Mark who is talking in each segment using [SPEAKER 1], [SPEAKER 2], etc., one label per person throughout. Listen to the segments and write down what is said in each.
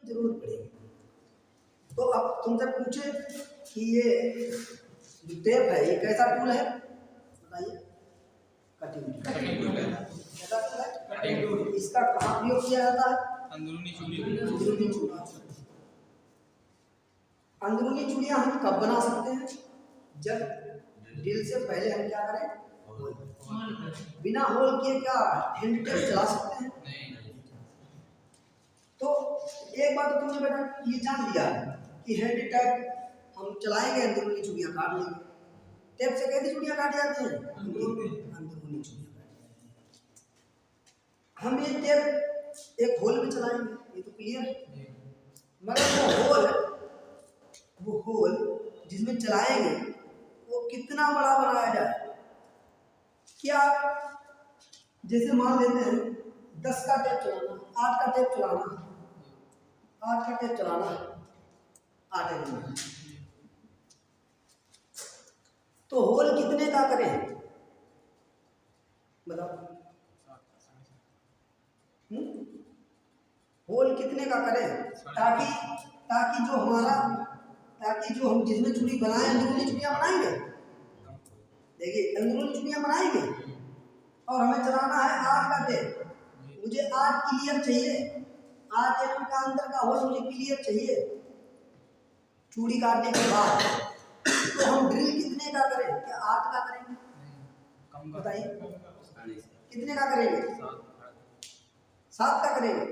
[SPEAKER 1] जरूरत पड़ेगी। तो अब तुमसे पूछे कि ये जो टेप है ये कैसा टूल है, बताइए। कटिंग टूल है। कैसा टूल है? Cutting tool. इसका कहाँ प्रयोग किया जाता है? अंदरूनी चूड़ियाँ। अंदरूनी चूड़ियाँ हम कब बना सकते हैं? जब ड्रिल से पहले हम क्या करें? बिना होल किए क्या हैंड टेप चला सकते हैं? तो एक बात तो तुमने बेटा ये जान लिया कि हैंड टेप हम चलाएंगे, अंदरूनी चूड़ियाँ काट लेंगे। टेप से कैसी चूड़ियाँ काटी जाती हैं? अंदरूनी चूड़ियाँ काटी जाती हैं। हम ये टेप एक होल में चलाएंगे, ये तो क्लियर है। मगर वो होल जिसमें चलाएंगे वो कितना बड़ा बनाया जाए? क्या जैसे मान लेते हैं 10 का टेप चलाना, 8 का टेप चलाना, 8 का टेप चलाना 8 एम, तो होल कितने का करें बताओ? होल कितने का करें ताकि जो हम जिसमें चूड़ी बनाए अंदरूनी चूड़ियाँ बनाएंगे, देखिए अंदरूनी चूड़ियाँ बनाएंगे और हमें चलाना है 8 का टेप। मुझे 8 क्लियर चाहिए, 8 एम का अंदर का होल मुझे क्लियर चाहिए चूड़ी काटने के बाद। तो हम ड्रिल कितने का करें? क्या 8 का करेंगे? बताइए कितने का करेंगे? 7 का करेंगे।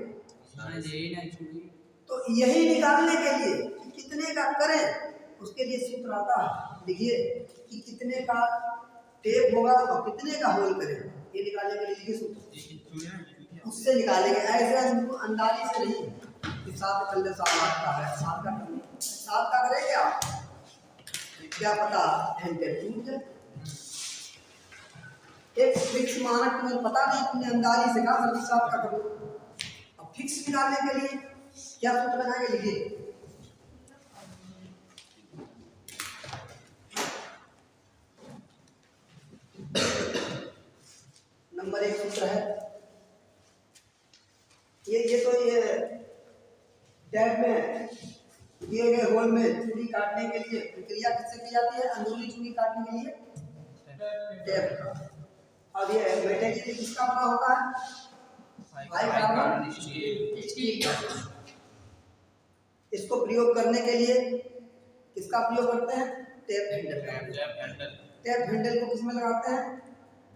[SPEAKER 1] तो यही निकालने के लिए कि कितने का करें उसके लिए सूत्र आता है, लिखिए कि कितने का टेप होगा और कितने का होल करें, ये निकालने के लिए लिखिए सूत्र, उससे निकालेंगे। ऐसे हमको अंदाजी से नहीं कि 7 कर ले 7 8 का है, 7 का कर ले 7 का करेंगे आप, क्या पता हैंड टेप टूट जाए। एक फिक्स मानक तुम्हें पता नहीं, तुमने अंदाजी से कहा 7 का करो। अब फिक्स निकालने के लिए क्या सूत्र लगाएंगे, लिखिए नंबर 1 सूत्र है ये टैप में दिए गए होल में चूड़ी काटने के लिए प्रक्रिया किससे की जाती है? अंदरूनी चूड़ी काटने के लिए टैप का। और ये मटेरियल किसका बना होता है? High carbon steel. इसको प्रयोग करने के लिए किसका प्रयोग करते हैं? Tape handle. टेप हैंडल को किसमें लगाते हैं?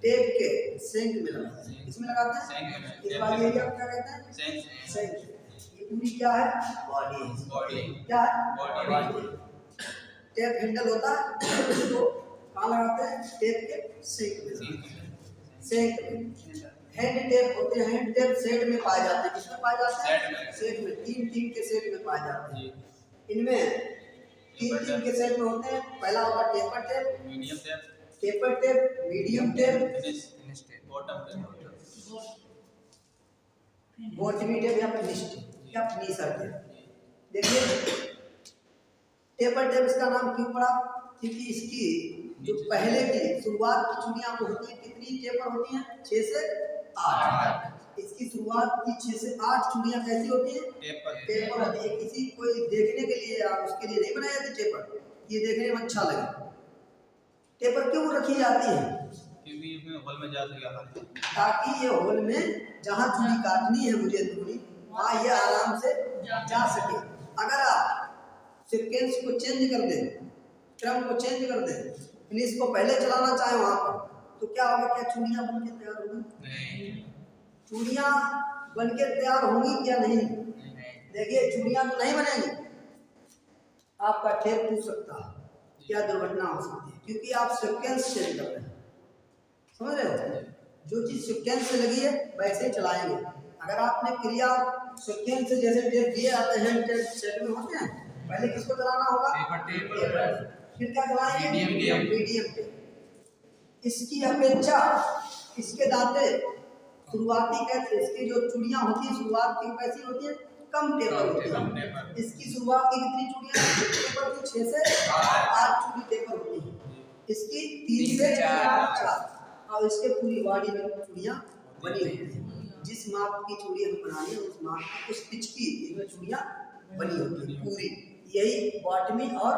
[SPEAKER 1] टेप के सेंक में लगाते हैं। किसमें लगाते हैं? इस वाली एरिया को क्या कहते हैं? सेंक। ये पूरी क्या है? बॉडी। क्या है? बॉडी। टेप हैंडल होता है, इसको कहाँ लगाते हैं? टेप के सेंक में। सेंक में हैंड टेप होते हैं, हैंड टेप सेट में पाए जाते हैं। किसमें पाए जाते हैं? सेट में। 3 के सेट में पाए जाते हैं। इनमें 3 के सेट में होते हैं। पहला होगा taper tape, medium tape, bottoming tape या फिनिशर टेप। देखिए टेपर टेप इसका नाम क्यों पड़ा? क्योंकि इसकी जो पहले की शुरुआत की चूड़ियाँ होती हैं, कितनी टेपर होती हैं? 6 से 8। इसकी शुरुआत की 6 से 8 चूड़ियाँ कैसी होती हैं? टेपर होती है। किसी कोई देखने के लिए या उसके लिए नहीं बनाई जाती टेपर, ये देखने में अच्छा लगे। टेपर क्यों रखी जाती है?
[SPEAKER 2] क्योंकि इसमें होल में जा सके,
[SPEAKER 1] ताकि ये होल में जहाँ चूड़ी काटनी है मुझे दूरी, वहाँ ये आराम से जा सके। अगर आप सीक्वेंस को चेंज कर दें, क्रम को चेंज कर दें, फिनिश को पहले चलाना चाहे वहाँ पर, तो क्या होगा? क्या चूड़ियाँ बन के तैयार होंगी? नहीं। चूड़ियाँ बन के तैयार होंगी क्या? नहीं। देखिए चूड़ियाँ तो नहीं बनेंगी, आपका टेप टूट सकता है, क्या दुर्घटना हो सकती है, क्योंकि आप सीक्वेंस चेंज कर रहे हैं। समझ रहे हो? जो चीज सीक्वेंस से लगी है वैसे ही चलाएंगे। अगर आपने क्रिया सीक्वेंस से जैसे टेप दिए जाते हैं, टेप सेट में होते हैं, पहले किसको चलाना होगा? फिर क्या चलाएंगे? Medium tape. इसकी अपेक्षा इसके दांते शुरुआती कैसे, इसकी जो चूड़ियाँ होती है शुरुआत की कैसी होती है? कम टेपर होती है। इसकी शुरुआत की कितनी चूड़ियाँ टेपर की? 6 से 8 चूड़ी टेपर होती है। इसकी 3 से 4 और इसके पूरी बॉडी में चूड़ियाँ बनी हुई हैं। जिस माप की चूड़ी हम बनानी है उस माप की, उस पिच की इसमें चूड़ियाँ बनी होती है पूरी। यही बॉटमी और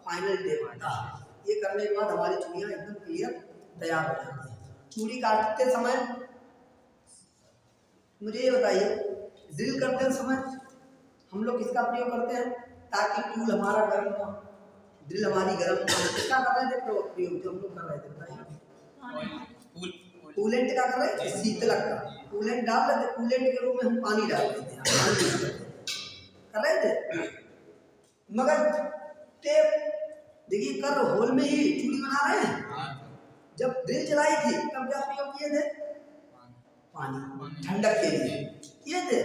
[SPEAKER 1] फाइनल टेप होता है। ये करने के बाद हमारी चूड़ियाँ एकदम क्लियर तैयार हो जाती है। चूड़ी काटते समय मुझे ये बताइए, ड्रिल करते समय हम लोग किसका प्रयोग करते हैं ताकि टूल हमारा गर्म ना, ड्रिल हमारी गर्म ना हो? किसका कर रहे थे प्रयोग जो हम लोग कर रहे थे बताइए? कूलेंट का कर रहे थे, शीतलक का कूलेंट डाल रहे थे, कूलेंट के रूप में हम पानी डाल रहे थे, कर रहे थे। मगर टेप देखिए कर होल में ही चूड़ी बना रहे हैं। जब ड्रिल चलाई थी तब क्या प्रयोग किए थे? पानी, ठंडक के लिए किए थे।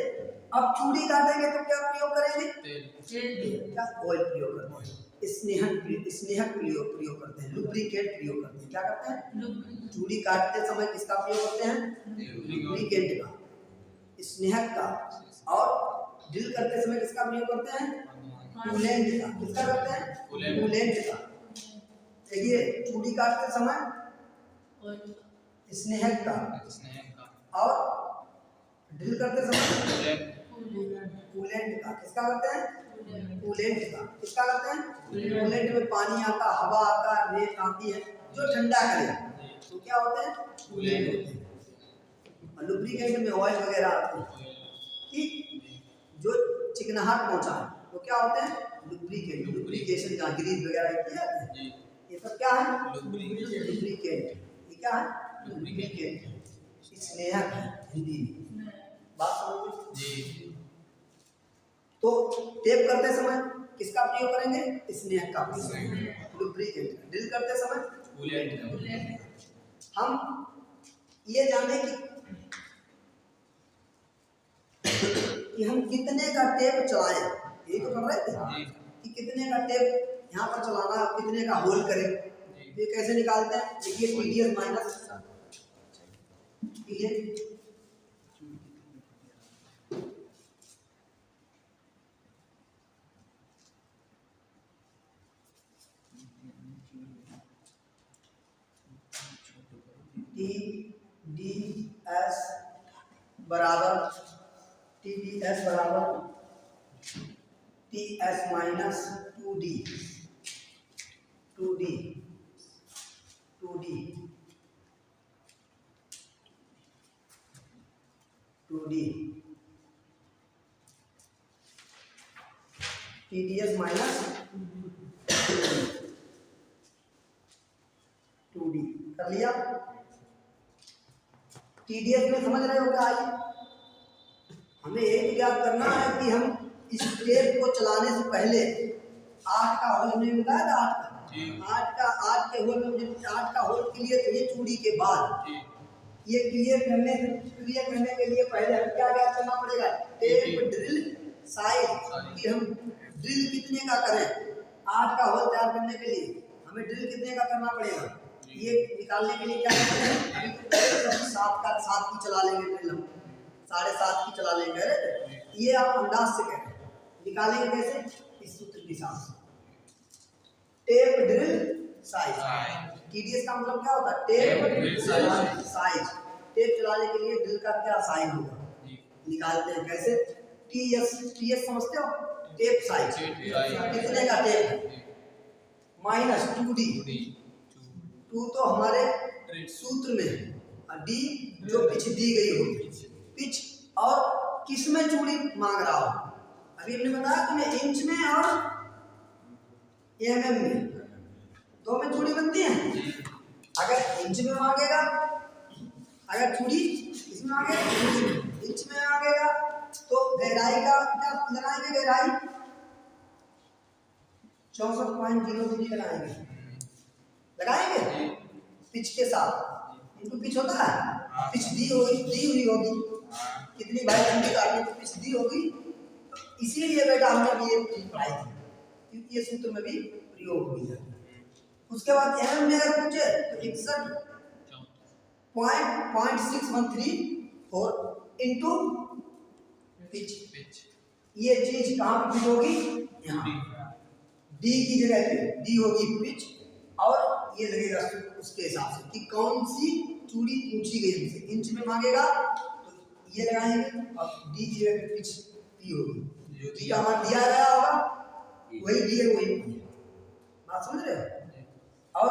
[SPEAKER 1] अब चूड़ी काटेंगे तो क्या प्रयोग करेंगे? तेल या ऑयल प्रयोग करते हैं। स्नेहक प्रयोग करते हैं, लुब्रिकेंट प्रयोग करते हैं। क्या करते हैं? चूड़ी काटते समय किसका प्रयोग करते हैं? लुब्रिकेंट का, स्नेहक का। और ड्रिल करते समय किसका प्रयोग करते हैं? कूलेंट का। किसका करते हैं? कूलेंट का। देखिए चूड़ी काटते समय स्नेहक का और ड्रिल करते समय कूलेंट का। किसका करते हैं? कूलेंट का। किसका करते हैं? कूलेंट में पानी आता, हवा आता, रेत आती है जो ठंडा करे तो क्या होते हैं? कूलेंट होते हैं। और लुब्रिकेंट में ऑयल वगैरह आते हैं कि जो चिकनाहट पहुंचाए वो क्या होते हैं? लुब्रिकेंट, लुब्रिकेशन का ग्रीस वगैरह किया जाता है। ये सब क्या है? लुब्रिकेंट। ये क्या है? लुब्रिकेंट। स्नेहक है हिंदी में, बात समझ जी। तो टेप करते समय किसका प्रयोग करेंगे? स्नेहक का प्रयोग। लुब्रिकेंट। ड्रिल करते समय कूलेंट। हम ये जाने कि हम कितने का टेप चलाएं, यही तो कर रहे थे कि कितने का टेप यहाँ पर चलाना, कितने का होल करें। ये कैसे निकालते हैं? देखिए TDS माइनस TDS बराबर TS minus 2D TDS minus 2D कर लिया। TDS में समझ रहे हो क्या? आई हमें एक ज्ञात करना है कि हम इस टेप को चलाने से पहले 8 का होल हमने बताया था, 8 के होल में मुझे 8 का होल क्लियर चाहिए चूड़ी के बाद। ये क्लियर करने के लिए पहले हमें क्या ज्ञात करना पड़ेगा? टेप ड्रिल साइज कि हम ड्रिल कितने का करें। 8 का होल तैयार करने के लिए हमें ड्रिल कितने का करना पड़ेगा, ये निकालने के लिए क्या करते हैं? अभी तो 7 की चला लेंगे ड्रिल, हम 7.5 की चला लेंगे। ये आप अंदाज से कह रहे हैं, निकालेंगे कैसे? इस सूत्र के हिसाब से। टेप ड्रिल साइज, TDS का मतलब क्या होता है? Tape drill size. टेप चलाने के लिए ड्रिल का क्या साइज होगा, निकालते हैं कैसे? TS समझते हो? टेप साइज कितने का टेप है माइनस 2D। 2 तो हमारे सूत्र में है और D जो पिच दी गई होगी, पिच और किस में चूड़ी मांग रहा हो। अभी हमने बताया तुम्हें इंच में और mm में, 2 में चूड़ी बनती है। अगर इंच में मांगेगा, अगर चूड़ी इसमें मांगेगा इंच में मांगेगा तो गहराई का क्या लगाएंगे? गहराई 64.03 लगाएंगे पिच के साथ। इनको पिच होता है, पिच दी हुई होगी कितनी भाई चूड़ी काटनी तो पिच दी होगी। तो इसीलिए बेटा हमने ये चीज पढ़ाई थी क्योंकि ये सूत्र में भी प्रयोग हुई है। उसके बाद एम में अगर पूछे तो 61.613 इंटू पिच। ये चीज कहाँ पे फिट होगी? यहाँ डी की जगह पे डी होगी पिच और ये लगेगा उसके हिसाब से कि कौन सी चूड़ी पूछी गई हमसे। इंच में मांगेगा तो ये लगाएंगे और डी की जगह पे पिच पी होगी। जी का मान दिया गया होगा, वही डी है वही P है। बात समझ रहे हो? और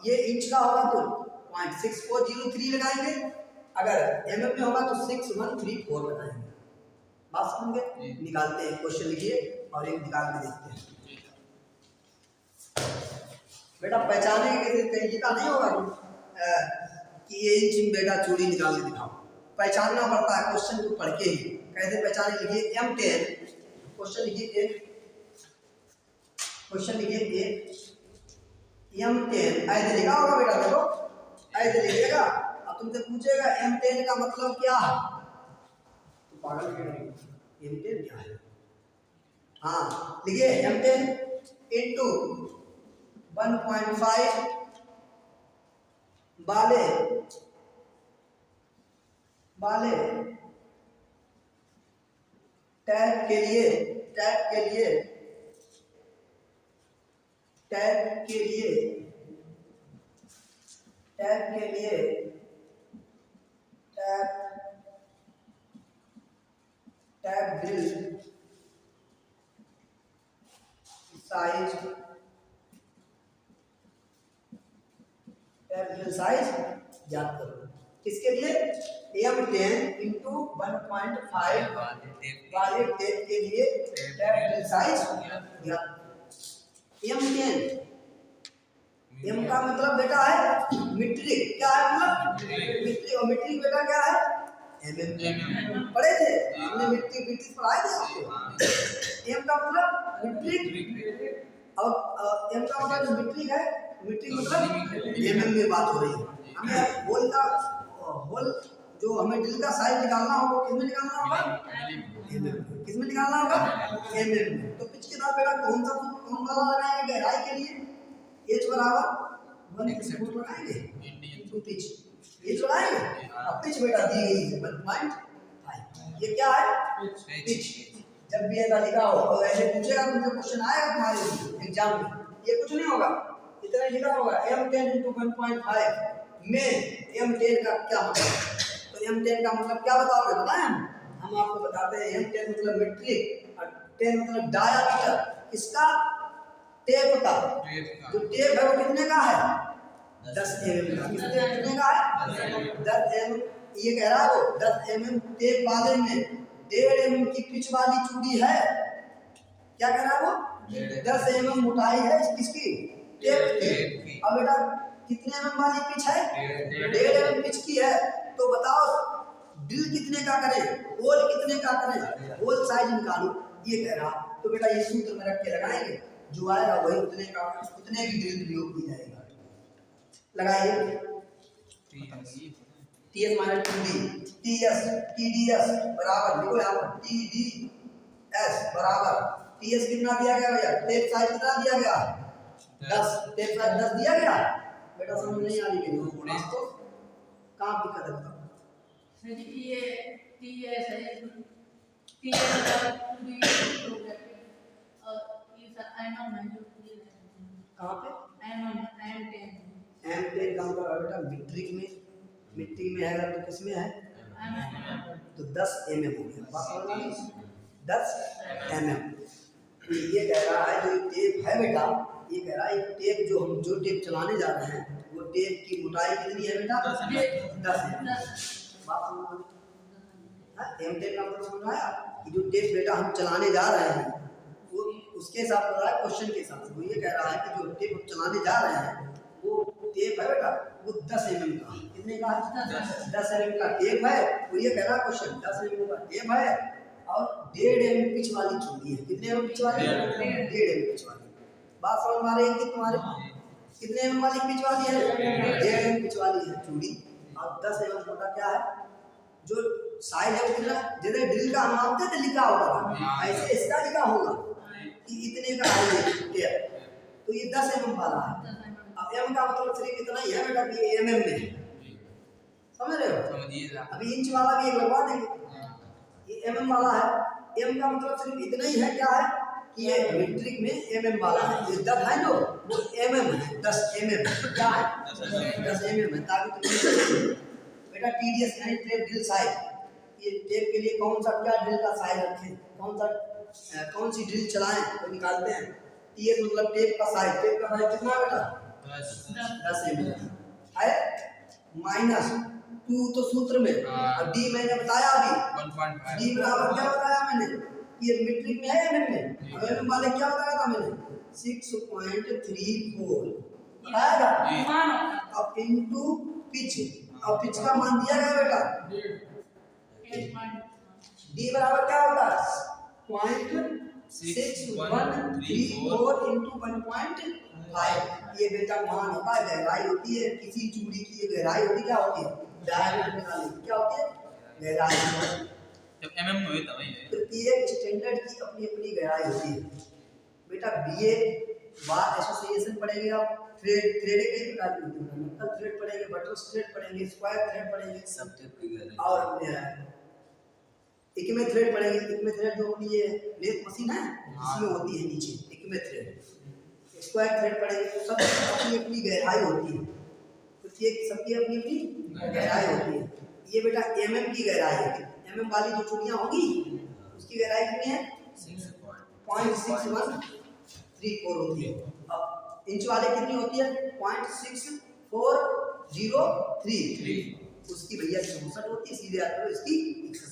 [SPEAKER 1] ये इंच का होगा तो 0.6403 लगाएंगे, अगर mm में होगा तो 6134 लगाएंगे। बात समझ गए? निकालते हैं, क्वेश्चन लिखिए और एक निकाल के देखते हैं। बेटा पहचाने के कैसे, कहीं लिखा नहीं होगा कि ये इंच में बेटा चूड़ी निकाल के दिखाओ, पहचानना पड़ता है क्वेश्चन को पढ़ के ही। कैसे पहचाने? लिखिए M10, क्वेश्चन लिखिए क्वेश्चन लिखिए M10 ऐसे लिखा होगा बेटा, देखो ऐसे लिखिएगा। अब तुमसे पूछेगा M10 का मतलब क्या है, तो पागल क्यों नहीं, M10 क्या है? हाँ लिखिए M10 इंटू 1.5 वाले टैग के लिए टैग ड्रिल साइज याद करो। किसके लिए? M10 इंटू 1.5 वाले टेप के लिए टैग ड्रिल साइज याद। M10 M का मतलब बेटा है मीट्रिक, क्या है मतलब मीट्रिक, और मीट्रिक बेटा क्या है? mm पढ़े थे हमने, मीट्रिक पढ़ाए थे आपको। M का मतलब मीट्रिक, और M का मतलब जो मीट्रिक है, मीट्रिक मतलब mm में बात हो रही है। हमें होल जो हमें ड्रिल का साइज निकालना होगा, किसमें निकालना होगा? mm। किसमें निकालना होगा? mm में। तो पिच के साथ बेटा कौन वाला लगाएंगे गहराई के लिए? H बराबर 1 लगाएंगे इनटू पिच, H लगाएंगे। अब पिच बेटा दी गई है 1.5, ये क्या है? पिच। जब भी ऐसा लिखा हो और ऐसे पूछेगा तुमसे, क्वेश्चन आएगा तुम्हारे एग्जाम में, ये कुछ नहीं होगा, इतना लिखा होगा M10 इंटू 1.5 में M10 का क्या मतलब? तो M10 का मतलब क्या बताओगे? बताएं हम आपको बताते हैं। M10 मतलब मीट्रिक और 10 मतलब डायामीटर, इसका टेप का। जो टेप है वो कितने का है? 10 mm का। कितने का है? 10 mm। ये कह रहा है वो 10 mm टेप वाले में 1.5 mm की पिच वाली चूड़ी है। क्या कह रहा है वो? 10 mm मोटाई है किसकी? टेप की। अब बेटा कितने mm वाली पिच है? 1.5 mm पिच की है। तो बताओ ड्रिल कितने का करें, होल कितने का करें, होल साइज निकालो, ये कह रहा। तो बेटा ये सूत्र में रख के लगाएंगे, जो आएगा वही उतने का, उतने की ड्रिल प्रयोग की जाएगा। लगाइए TS माइनस TDS बराबर, लिखो यहाँ पर TDS बराबर TS कितना दिया गया भैया? टेप साइज कितना दिया गया? 10। टेप साइज 10 दिया गया। बेटा समझ नहीं आ रही है तो कहाँ दिक्कत है बताओ?
[SPEAKER 3] सर ये TS है, TS पूरी और ये सर MM है जो ये
[SPEAKER 1] कहाँ पे? M10 का मतलब बेटा मीट्रिक में है तो किसमें है? तो 10 mm हो गया। बात समझ आ रही? 10 mm। ये कह रहा है जो टेप है बेटा, ये कह रहा है टेप जो टेप चलाने जा रहे हैं वो टेप की मोटाई कितनी है बेटा? 10 mm। बात समझ आ रही? M10 का मतलब समझ आया कि जो टेप बेटा हम चलाने जा रहे हैं वो उसके हिसाब से रहा है, क्वेश्चन के हिसाब से। वो ये कह रहा है कि जो टेप हम चलाने जा रहे हैं वो टेप है बेटा वो 10 mm का। कितने का? 10 mm का टेप है। वो ये कह रहा है क्वेश्चन 10 mm का टेप है और 1.5 mm पिच वाली चूड़ी है। कितने mm पिच वाली? 1.5 mm पिच वाली। बात समझ में आ रही है कि तुम्हारे? कितने mm वाली पिच वाली है? 1.5 mm पिच वाली है चूड़ी। और 10 mm का क्या है? जो साइज है वो कितना? जैसे ड्रिल का हम मापते थे लिखा होगा था, ऐसे इसका लिखा होगा कि इतने का है ये टेप, तो ये 10 mm वाला है। अब m का मतलब सिर्फ इतना ही है बेटा कि ये mm में है, समझ रहे हो? अभी इंच वाला भी एक लगवा देंगे, ये mm वाला है। m का मतलब सिर्फ इतना ही है, क्या है कि ये मीट्रिक में mm वाला है। ये 10 है जो वो mm है, 10 mm क्या है? 10 mm है। ताकि तुम बेटा TDS यानी टेप ड्रिल साइज, ये टेप के लिए कौन सा क्या ड्रिल का साइज रखें, कौन सा कौन सी ड्रिल चलाएं वो निकालते हैं। टीएस मतलब टेप का साइज कितना है बेटा 10 mm है माइनस 2 तो सूत्र में और डी मैंने बताया अभी
[SPEAKER 2] 1.5
[SPEAKER 1] डी बराबर क्या बताया मैंने ये मीट्रिक में है एमएम में एमएम वाले क्या बताया था मैंने 6.34 बताया था
[SPEAKER 3] मानो
[SPEAKER 1] अब इनटू पिच अब पिच का मान दिया गया बेटा
[SPEAKER 3] 8.1
[SPEAKER 1] डी बराबर क्या होता है 0.6134 इनटू 1.5 ये बेटा मान होता है गहराई होती है किसी चूड़ी की ये गहराई होती क्या होती है डायमीटर निकालने की क्या होती है गहराई
[SPEAKER 2] जब एमएम में हुई तब ये
[SPEAKER 1] प्रत्येक स्टैंडर्ड की अपनी अपनी गहराई होती है बेटा बीए बार एसोसिएशन पढ़ेंगे आप थ्रेड कई प्रकार की होती है नक्कल थ्रेड पढ़ेंगे बटरस थ्रेड पढ़ेंगे स्क्वायर थ्रेड पढ़ेंगे
[SPEAKER 4] सब टाइप की गहराई
[SPEAKER 1] और एकमे थ्रेड पढ़ेंगे एकमे थ्रेड जो अपनी ये लेथ मशीन है इसमें होती है नीचे एकमे थ्रेड स्क्वायर थ्रेड पढ़ेंगे तो सब अपनी अपनी गहराई होती है प्रत्येक सबकी अपनी अपनी गहराई होती है ये बेटा एमएम की गहराई है एमएम वाली जो चूड़ियां होगी उसकी गहराई कितनी है 0.6134 होती है अब इंच वाले कितनी होती है 0.6403 उसकी भैया 64 होती है सीधे आते हो इसकी 61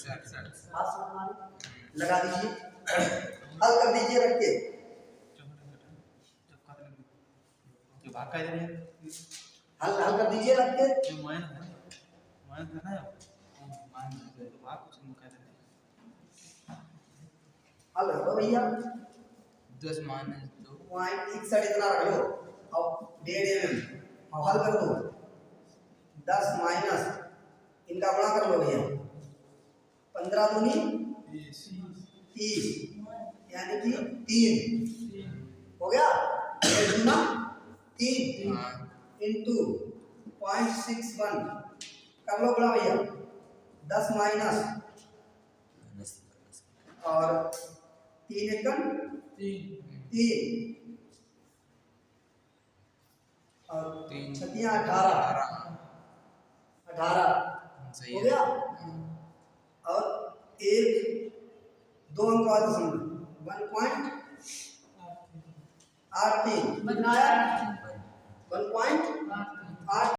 [SPEAKER 1] बात समझ में आ रही लगा दीजिए हल कर दीजिए रख के
[SPEAKER 2] जो भाग का इधर है
[SPEAKER 1] हल कर दीजिए रख के
[SPEAKER 2] जो माइनस है ना माइनस है तो भाग कुछ नहीं कहते
[SPEAKER 1] हल करो भैया
[SPEAKER 4] 10 माइनस 2
[SPEAKER 1] पॉइंट 61 इतना रख लो अब 1.5 mm अब हल कर दो 10 माइनस इनका गुणा कर लो भैया 15 दूनी 30 यानी कि 3 हो गया 3 इंटू 0.61 कर लो बड़ा भैया 10 माइनस और 3 एकम 3 और 3 18
[SPEAKER 4] सही
[SPEAKER 1] हो
[SPEAKER 4] है
[SPEAKER 1] गया और एक 2 अंक वाला दशमलव 1.83 कितना आया 1.8